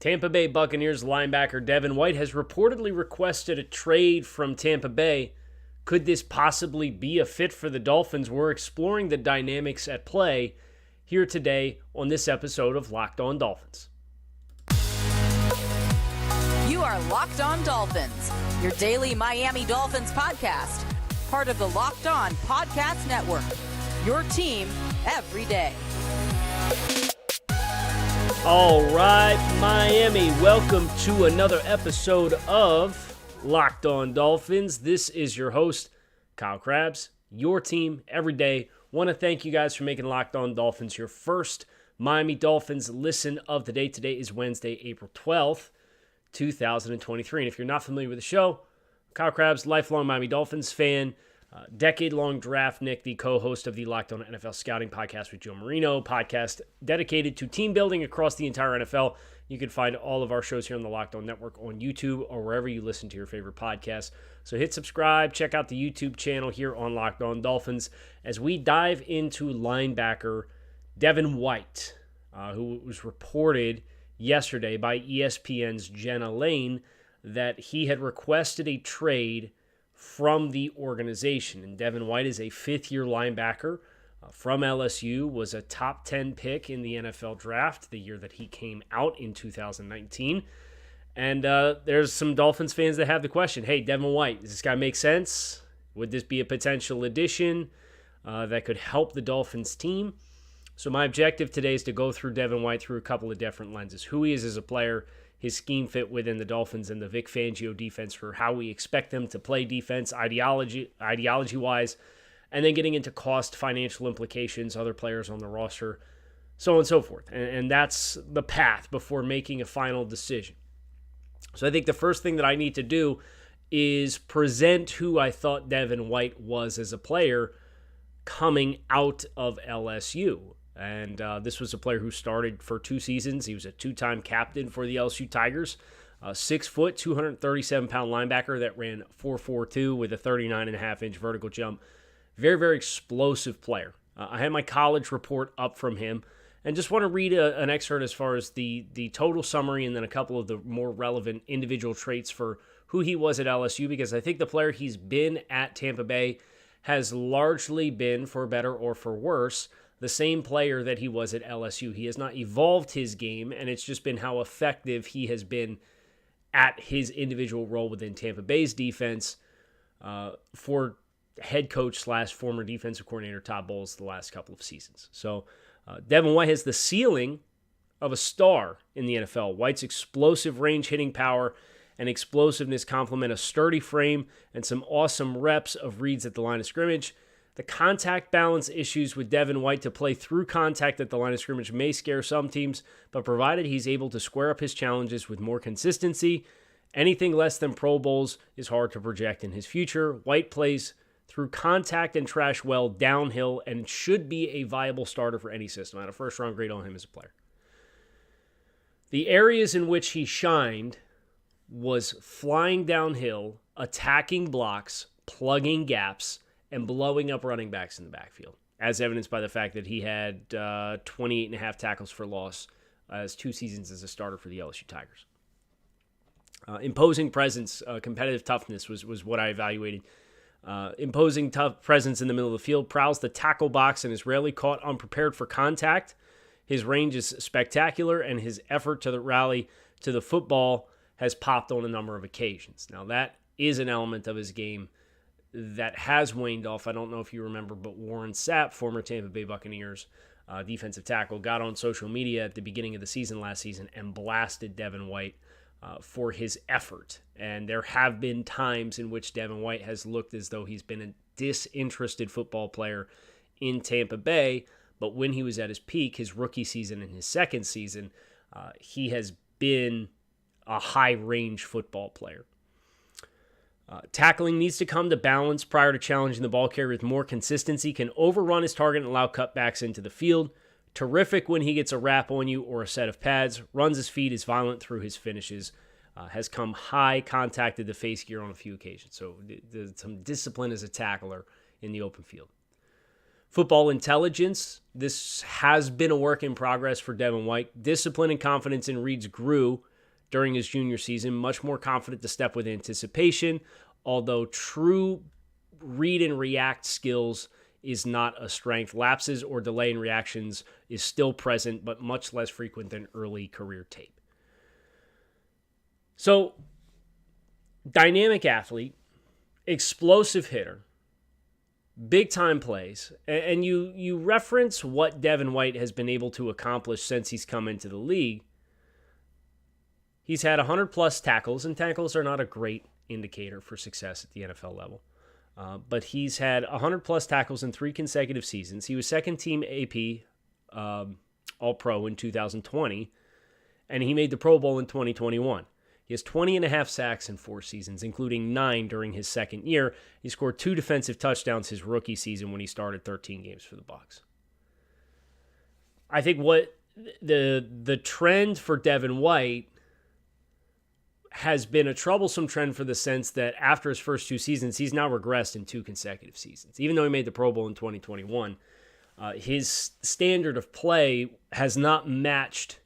Tampa Bay Buccaneers linebacker Devin White has reportedly requested a trade from Tampa Bay. Could this possibly be a fit for the Dolphins? We're exploring the dynamics at play here today on this episode of Locked On Dolphins. You are Locked On Dolphins, your daily Miami Dolphins podcast, part of the Locked On Podcast Network, your team every day. All right, Miami, welcome to another episode of Locked On Dolphins. This is your host, Kyle Krabs, your team every day. Want to thank you guys for making Locked On Dolphins your first Miami Dolphins listen of the day. Today is Wednesday, April 12th, 2023. And if you're not familiar with the show, Kyle Krabs, lifelong Miami Dolphins fan, decade-long draft Nick, the co-host of the Locked On NFL Scouting podcast with Joe Marino, podcast dedicated to team building across the entire NFL. You can find all of our shows here on the Locked On Network on YouTube or wherever you listen to your favorite podcasts. So hit subscribe, check out the YouTube channel here on Locked On Dolphins as we dive into linebacker Devin White, who was reported yesterday by ESPN's Jenna Lane that he had requested a trade from the organization. And Devin White is a fifth-year linebacker from LSU, was a top 10 pick in the NFL draft the year that he came out in 2019. And there's some Dolphins fans that have the question, hey, Devin White, does this guy make sense? Would this be a potential addition that could help the Dolphins team? So my objective today is to go through Devin White through a couple of different lenses. Who he is as a player, his scheme fit within the Dolphins and the Vic Fangio defense for how we expect them to play defense ideology-wise, and then getting into cost, financial implications, other players on the roster, so on and so forth. And that's the path before making a final decision. So I think the first thing that I need to do is present who I thought Devin White was as a player coming out of LSU. And this was a player who started for 2 seasons. He was a 2-time captain for the LSU Tigers. 6 foot, 237-pound linebacker that ran 4.42 with a 39.5-inch vertical jump. Very, very explosive player. I had my college report up from him and just want to read an excerpt as far as the total summary and then a couple of the more relevant individual traits for who he was at LSU, because I think the player he's been at Tampa Bay has largely been, for better or for worse, the same player that he was at LSU. He has not evolved his game, and it's just been how effective he has been at his individual role within Tampa Bay's defense for head coach / former defensive coordinator Todd Bowles the last couple of seasons. So Devin White has the ceiling of a star in the NFL. White's explosive range hitting power and explosiveness complement a sturdy frame and some awesome reps of reads at the line of scrimmage. The contact balance issues with Devin White to play through contact at the line of scrimmage may scare some teams, but provided he's able to square up his challenges with more consistency, anything less than Pro Bowls is hard to project in his future. White plays through contact and trash well downhill and should be a viable starter for any system. I had a first-round grade on him as a player. The areas in which he shined was flying downhill, attacking blocks, plugging gaps, and blowing up running backs in the backfield, as evidenced by the fact that he had 28.5 tackles for loss as 2 seasons as a starter for the LSU Tigers. Imposing presence, competitive toughness was what I evaluated. Imposing tough presence in the middle of the field, prowls the tackle box and is rarely caught unprepared for contact. His range is spectacular, and his effort to the rally to the football has popped on a number of occasions. Now, that is an element of his game that has waned off. I don't know if you remember, but Warren Sapp, former Tampa Bay Buccaneers defensive tackle, got on social media at the beginning of the season last season and blasted Devin White for his effort. And there have been times in which Devin White has looked as though he's been a disinterested football player in Tampa Bay, but when he was at his peak, his rookie season and his second season, he has been a high-range football player. Tackling needs to come to balance prior to challenging the ball carrier with more consistency. Can overrun his target and allow cutbacks into the field. Terrific when he gets a wrap on you or a set of pads. Runs his feet, is violent through his finishes. Has come high, contacted the face gear on a few occasions. So some discipline as a tackler in the open field. Football intelligence, this has been a work in progress for Devin White. Discipline and confidence in reads grew during his junior season, much more confident to step with anticipation, although true read and react skills is not a strength. Lapses or delay in reactions is still present, but much less frequent than early career tape. So, dynamic athlete, explosive hitter, big-time plays, and you reference what Devin White has been able to accomplish since he's come into the league. He's had 100-plus tackles, and tackles are not a great indicator for success at the NFL level. But he's had 100-plus tackles in 3 consecutive seasons. He was second-team AP All-Pro in 2020, and he made the Pro Bowl in 2021. He has 20.5 sacks in 4 seasons, including 9 during his second year. He scored 2 defensive touchdowns his rookie season when he started 13 games for the Bucs. I think what the trend for Devin White has been a troublesome trend for the sense that after his first 2 seasons, he's now regressed in 2 consecutive seasons. Even though he made the Pro Bowl in 2021, his standard of play has not matched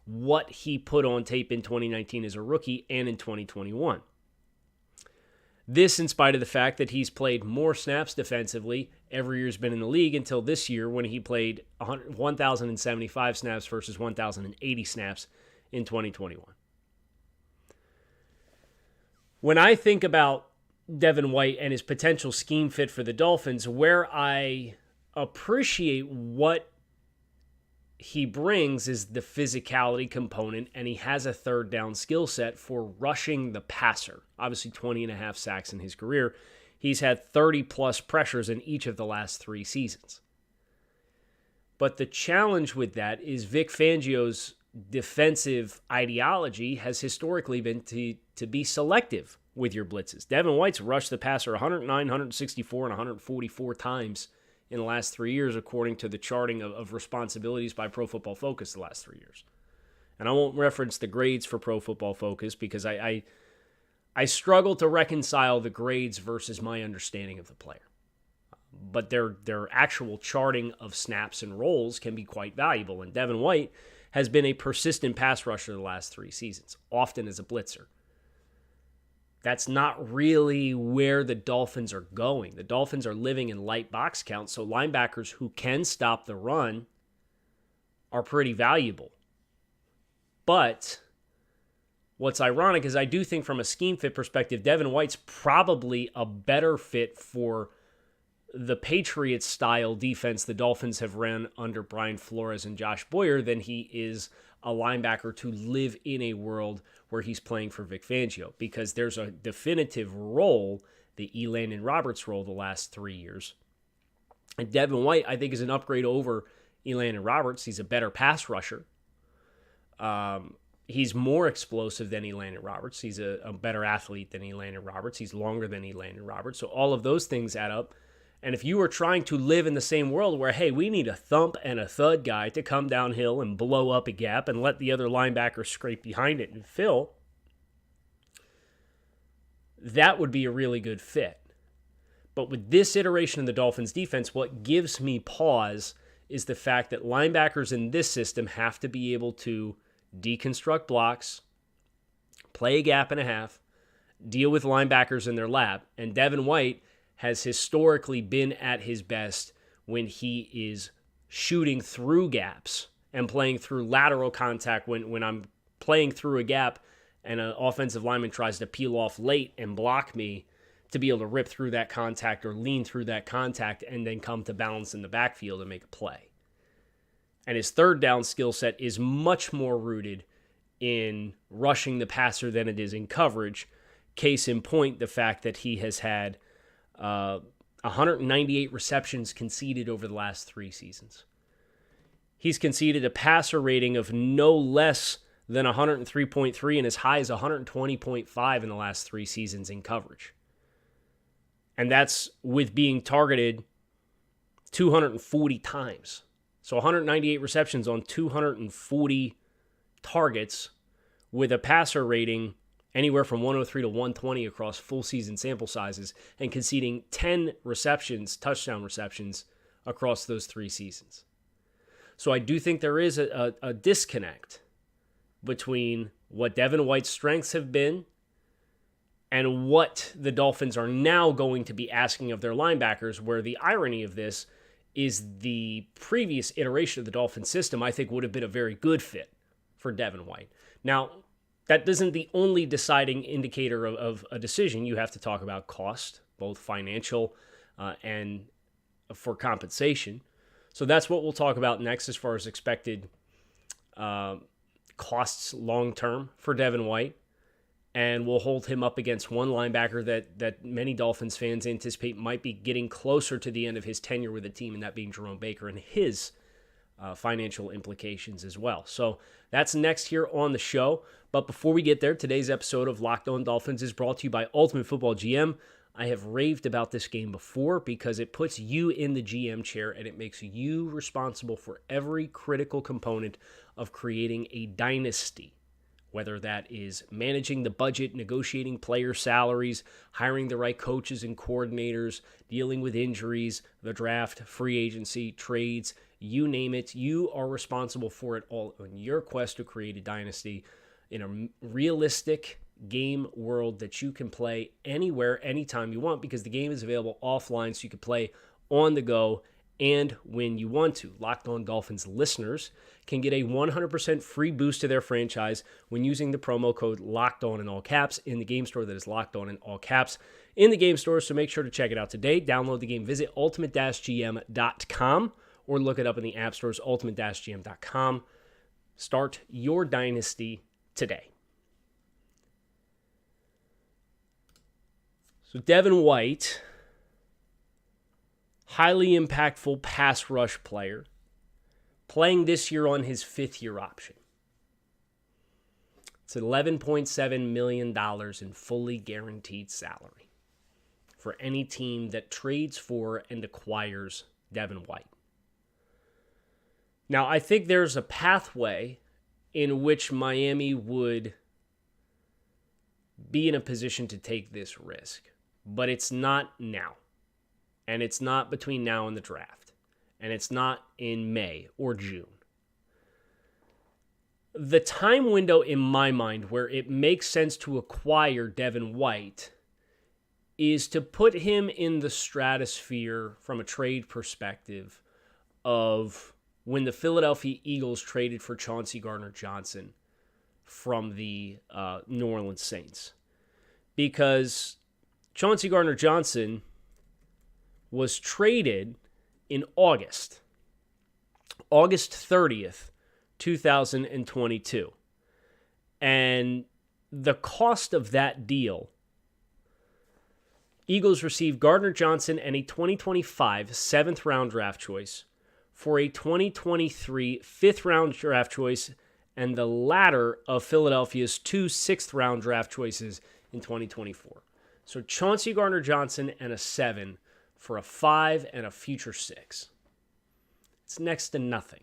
what he put on tape in 2019 as a rookie and in 2021. This in spite of the fact that he's played more snaps defensively every year he's been in the league until this year when he played 1,075 snaps versus 1,080 snaps in 2021. When I think about Devin White and his potential scheme fit for the Dolphins, where I appreciate what he brings is the physicality component, and he has a third down skill set for rushing the passer. Obviously 20.5 sacks in his career. He's had 30-plus pressures in each of the last 3 seasons. But the challenge with that is Vic Fangio's defensive ideology has historically been to be selective with your blitzes. Devin White's rushed the passer 109, 164, and 144 times in the last 3 years, according to the charting of responsibilities by Pro Football Focus the last 3 years. And I won't reference the grades for Pro Football Focus because I struggle to reconcile the grades versus my understanding of the player. But their actual charting of snaps and roles can be quite valuable. And Devin White has been a persistent pass rusher the last 3 seasons, often as a blitzer. That's not really where the Dolphins are going. The Dolphins are living in light box count, so linebackers who can stop the run are pretty valuable. But what's ironic is I do think from a scheme fit perspective, Devin White's probably a better fit for the Patriots-style defense the Dolphins have ran under Brian Flores and Josh Boyer than he is a linebacker to live in a world where he's playing for Vic Fangio, because there's a definitive role, the Elandon Roberts role the last 3 years. And Devin White, I think, is an upgrade over Elandon Roberts. He's a better pass rusher. He's more explosive than Elandon Roberts. He's a better athlete than Elandon Roberts. He's longer than Elandon Roberts. So all of those things add up. And if you were trying to live in the same world where, hey, we need a thump and a thud guy to come downhill and blow up a gap and let the other linebacker scrape behind it and fill, that would be a really good fit. But with this iteration of the Dolphins defense, what gives me pause is the fact that linebackers in this system have to be able to deconstruct blocks, play a gap and a half, deal with linebackers in their lap. And Devin White has historically been at his best when he is shooting through gaps and playing through lateral contact when I'm playing through a gap and an offensive lineman tries to peel off late and block me, to be able to rip through that contact or lean through that contact and then come to balance in the backfield and make a play. And his third down skill set is much more rooted in rushing the passer than it is in coverage. Case in point, the fact that he has had 198 receptions conceded over the last 3 seasons. He's conceded a passer rating of no less than 103.3 and as high as 120.5 in the last 3 seasons in coverage. And that's with being targeted 240 times. So 198 receptions on 240 targets with a passer rating anywhere from 103 to 120 across full season sample sizes, and conceding 10 receptions, touchdown receptions, across those 3 seasons. So I do think there is a disconnect between what Devin White's strengths have been and what the Dolphins are now going to be asking of their linebackers, where the irony of this is the previous iteration of the Dolphins system, I think, would have been a very good fit for Devin White. Now, that isn't the only deciding indicator of a decision. You have to talk about cost, both financial and for compensation. So that's what we'll talk about next as far as expected costs long-term for Devin White. And we'll hold him up against one linebacker that many Dolphins fans anticipate might be getting closer to the end of his tenure with the team, and that being Jerome Baker and his financial implications as well. So that's next here on the show. But before we get there, today's episode of Locked On Dolphins is brought to you by Ultimate Football GM. I have raved about this game before because it puts you in the GM chair and it makes you responsible for every critical component of creating a dynasty. Whether that is managing the budget, negotiating player salaries, hiring the right coaches and coordinators, dealing with injuries, the draft, free agency, trades, you name it, you are responsible for it all on your quest to create a dynasty in a realistic game world that you can play anywhere, anytime you want, because the game is available offline, so you can play on the go and when you want to. Locked On Dolphins listeners can get a 100% free boost to their franchise when using the promo code LOCKEDON in all caps in the game store. That is Locked On in all caps in the game store, so make sure to check it out today. Download the game, visit ultimate-gm.com or look it up in the app stores, ultimate-gm.com. Start your dynasty today. So Devin White, highly impactful pass rush player, playing this year on his 5th-year option. It's $11.7 million in fully guaranteed salary for any team that trades for and acquires Devin White. Now, I think there's a pathway in which Miami would be in a position to take this risk, but it's not now. And it's not between now and the draft. And it's not in May or June. The time window in my mind where it makes sense to acquire Devin White is to put him in the stratosphere from a trade perspective of when the Philadelphia Eagles traded for Chauncey Gardner-Johnson from the New Orleans Saints. Because Chauncey Gardner-Johnson was traded in August 30th, 2022. And the cost of that deal, Eagles received Gardner-Johnson and a 2025 7th-round draft choice for a 2023 5th-round draft choice and the latter of Philadelphia's 2 6th-round draft choices in 2024. So Chauncey Gardner-Johnson and a 7 for a 5 and a future 6. It's next to nothing,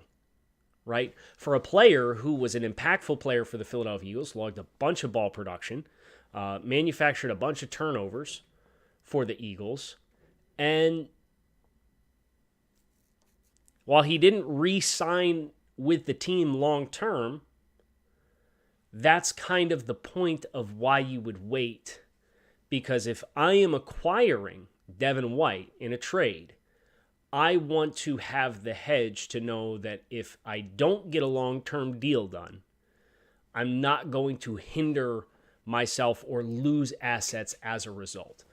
right? For a player who was an impactful player for the Philadelphia Eagles, logged a bunch of ball production, manufactured a bunch of turnovers for the Eagles, and while he didn't re-sign with the team long-term, that's kind of the point of why you would wait. Because if I am acquiring Devin White in a trade, I want to have the hedge to know that if I don't get a long-term deal done, I'm not going to hinder myself or lose assets as a result.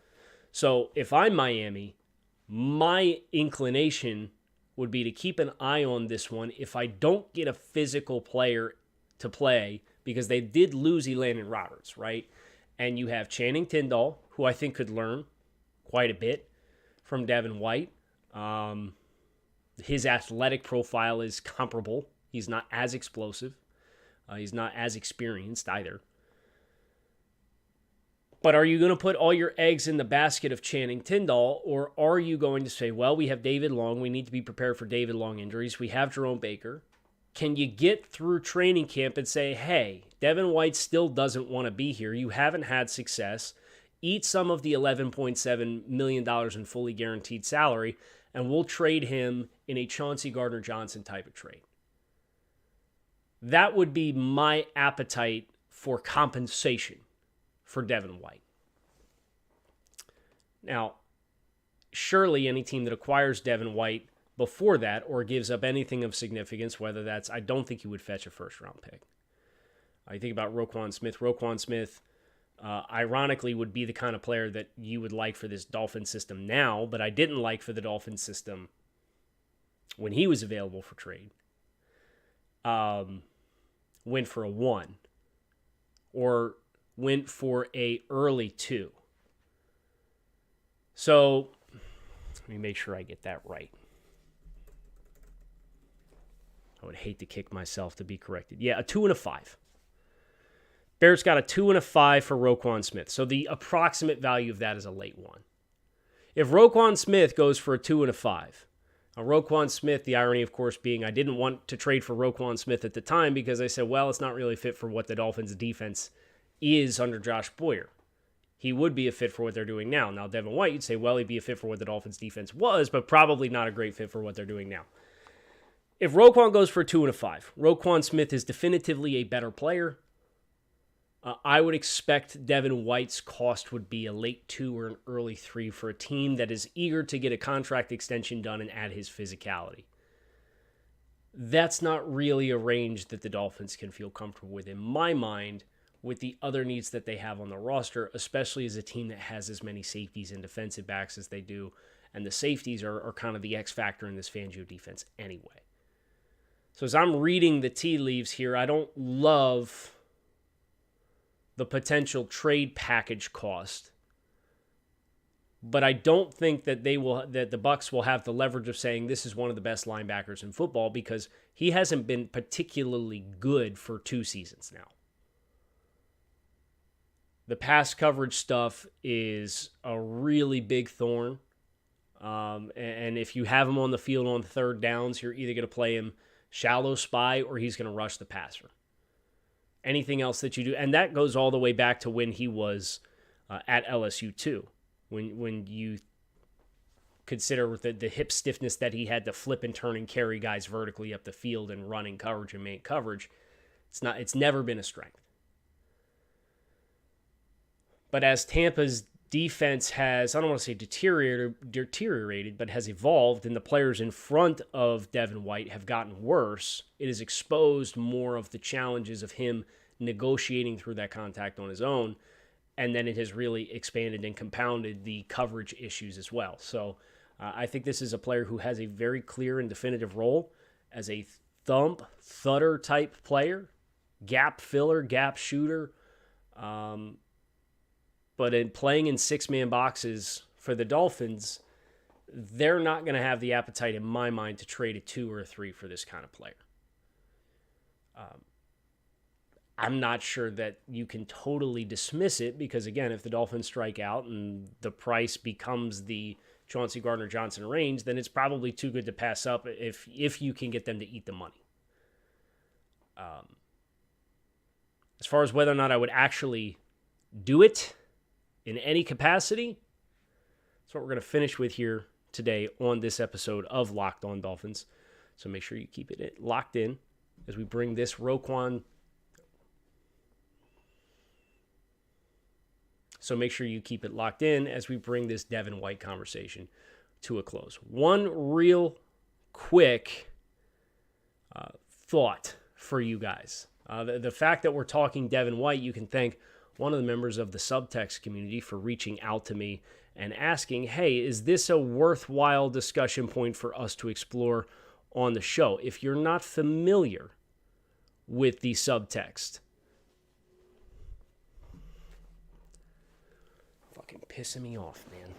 So if I'm Miami, my inclination would be to keep an eye on this one. If I don't get a physical player to play, because they did lose Elandon Roberts, right? And you have Channing Tindall, who I think could learn quite a bit from Devin White. His athletic profile is comparable. He's not as explosive. He's not as experienced either. But are you going to put all your eggs in the basket of Channing Tindall, or are you going to say, well, we have David Long. We need to be prepared for David Long injuries. We have Jerome Baker. Can you get through training camp and say, hey, Devin White still doesn't want to be here. You haven't had success. Eat some of the $11.7 million in fully guaranteed salary, and we'll trade him in a Chauncey Gardner-Johnson type of trade. That would be my appetite for compensation for Devin White. Now, surely any team that acquires Devin White before that or gives up anything of significance, whether that's, I don't think he would fetch a first-round pick. You think about Roquan Smith. Roquan Smith, ironically, would be the kind of player that you would like for this Dolphin system now, but I didn't like for the Dolphin system when he was available for trade. Went for a 1 or went for a early 2. So let me make sure I get that right. I would hate to kick myself to be corrected. Yeah, a 2 and a 5. Bears got a 2 and a 5 for Roquan Smith. So the approximate value of that is a late 1. If Roquan Smith goes for a 2 and a 5, Roquan Smith, the irony, of course, being I didn't want to trade for Roquan Smith at the time because I said, well, it's not really fit for what the Dolphins' defense is under Josh Boyer. He would be a fit for what they're doing now. Now, Devin White, you'd say, well, he'd be a fit for what the Dolphins' defense was, but probably not a great fit for what they're doing now. If Roquan goes for a 2 and a 5, Roquan Smith is definitively a better player. I would expect Devin White's cost would be a late 2 or an early 3 for a team that is eager to get a contract extension done and add his physicality. That's not really a range that the Dolphins can feel comfortable with, in my mind, with the other needs that they have on the roster, especially as a team that has as many safeties and defensive backs as they do. And the safeties are kind of the X factor in this Fangio defense anyway. So as I'm reading the tea leaves here, I don't love the potential trade package cost, but I don't think that the Bucs will have the leverage of saying this is one of the best linebackers in football because he hasn't been particularly good for 2 seasons now. The pass coverage stuff is a really big thorn, and if you have him on the field on 3rd downs, you're either going to play him shallow spy or he's going to rush the passer. Anything else that you do, and that goes all the way back to when he was at LSU too. When you consider the hip stiffness that he had to flip and turn and carry guys vertically up the field and running coverage and main coverage, it's never been a strength. But as Tampa's defense has, I don't want to say deteriorated, but has evolved, and the players in front of Devin White have gotten worse, it has exposed more of the challenges of him negotiating through that contact on his own, and then it has really expanded and compounded the coverage issues as well. So I think this is a player who has a very clear and definitive role as a thudder type player, gap filler, gap shooter, but in playing in 6-man boxes for the Dolphins, they're not going to have the appetite, in my mind, to trade a 2 or a 3 for this kind of player. I'm not sure that you can totally dismiss it because, again, if the Dolphins strike out and the price becomes the Chauncey Gardner-Johnson range, then it's probably too good to pass up if you can get them to eat the money. As far as whether or not I would actually do it in any capacity, that's what we're going to finish with here today on this episode of Locked On Dolphins. So make sure you keep it locked in as we bring this Roquan. So make sure you keep it locked in as we bring this Devin White conversation to a close. One real quick thought for you guys. The fact that we're talking Devin White, you can thank one of the members of the subtext community for reaching out to me and asking, hey, is this a worthwhile discussion point for us to explore on the show? If you're not familiar with the subtext, fucking pissing me off, man.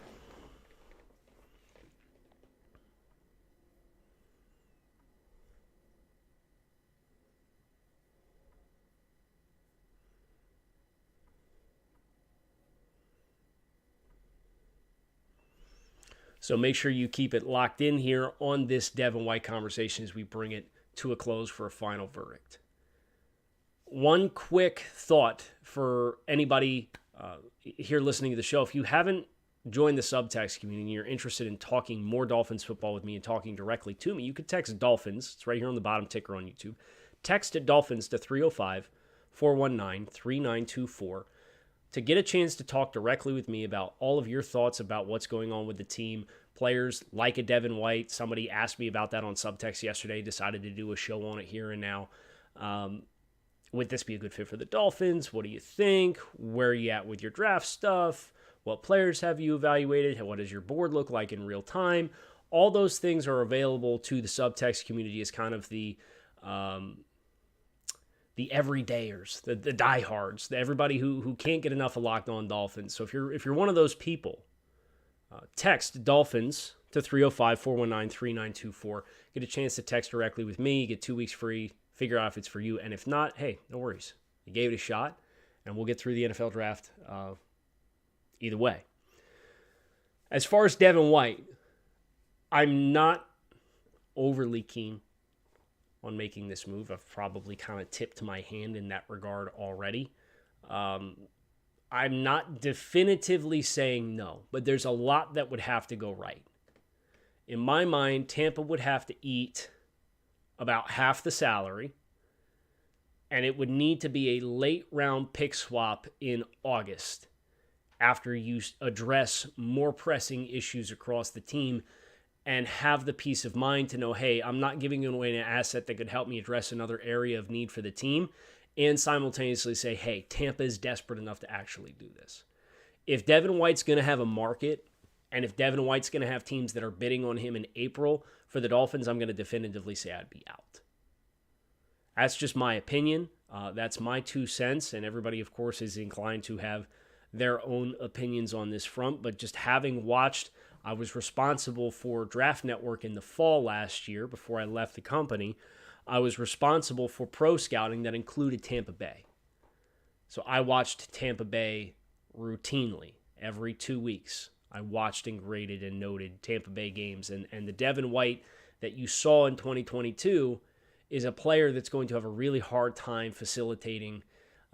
So make sure you keep it locked in here on this Devin White conversation as we bring it to a close for a final verdict. One quick thought for anybody here listening to the show. If you haven't join the subtext community and you're interested in talking more Dolphins football with me and talking directly to me, you could text Dolphins. It's right here on the bottom ticker on YouTube. Text it Dolphins to 305-419-3924 to get a chance to talk directly with me about all of your thoughts about what's going on with the team. Players like a Devin White. Somebody asked me about that on subtext yesterday, decided to do a show on it here and now. Would this be a good fit for the Dolphins? What do you think? Where are you at with your draft stuff? What players have you evaluated? What does your board look like in real time? All those things are available to the subtext community as kind of the everydayers, the diehards, everybody who can't get enough of Locked On Dolphins. So if you're one of those people, text Dolphins to 305-419-3924. Get a chance to text directly with me. You get 2 weeks free. Figure out if it's for you. And if not, hey, no worries. You gave it a shot, and we'll get through the NFL draft either way. As far as Devin White, I'm not overly keen on making this move. I've probably kind of tipped my hand in that regard already. I'm not definitively saying no, but there's a lot that would have to go right. In my mind, Tampa would have to eat about half the salary, and it would need to be a late round pick swap in August after you address more pressing issues across the team and have the peace of mind to know, hey, I'm not giving away an asset that could help me address another area of need for the team, and simultaneously say, hey, Tampa is desperate enough to actually do this. If Devin White's going to have a market, and if Devin White's going to have teams that are bidding on him in April for the Dolphins, I'm going to definitively say I'd be out. That's just my opinion. That's my 2 cents, and everybody, of course, is inclined to have their own opinions on this front, but just having watched, I was responsible for Draft Network in the fall last year before I left the company. I was responsible for pro scouting that included Tampa Bay. So I watched Tampa Bay routinely every 2 weeks. I watched and graded and noted Tampa Bay games. And the Devin White that you saw in 2022 is a player that's going to have a really hard time facilitating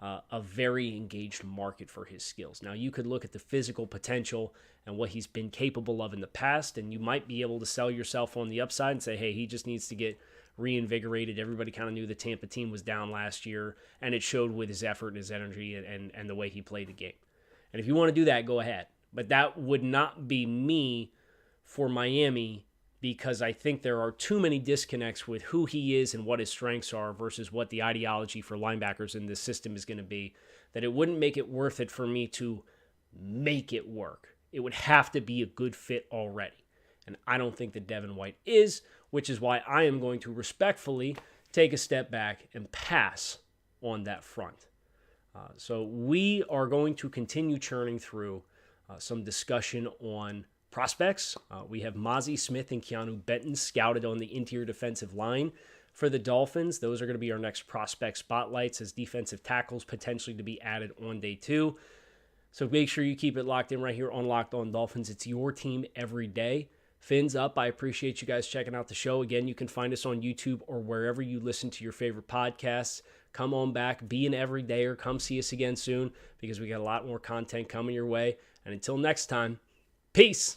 a very engaged market for his skills. Now, you could look at the physical potential and what he's been capable of in the past, and you might be able to sell yourself on the upside and say, hey, he just needs to get reinvigorated. Everybody kind of knew the Tampa team was down last year, and it showed with his effort and his energy and the way he played the game. And if you want to do that, go ahead. But that would not be me for Miami, because I think there are too many disconnects with who he is and what his strengths are versus what the ideology for linebackers in this system is going to be, that it wouldn't make it worth it for me to make it work. It would have to be a good fit already. And I don't think that Devin White is, which is why I am going to respectfully take a step back and pass on that front. So we are going to continue churning through some discussion on prospects. We have Mozzie Smith and Keanu Benton scouted on the interior defensive line for the Dolphins. Those are going to be our next prospect spotlights as defensive tackles potentially to be added on day 2. So make sure you keep it locked in right here on Locked On Dolphins. It's your team every day. Fins up. I appreciate you guys checking out the show. Again, you can find us on YouTube or wherever you listen to your favorite podcasts. Come on back. Be an everydayer. Come see us again soon because we got a lot more content coming your way. And until next time, peace.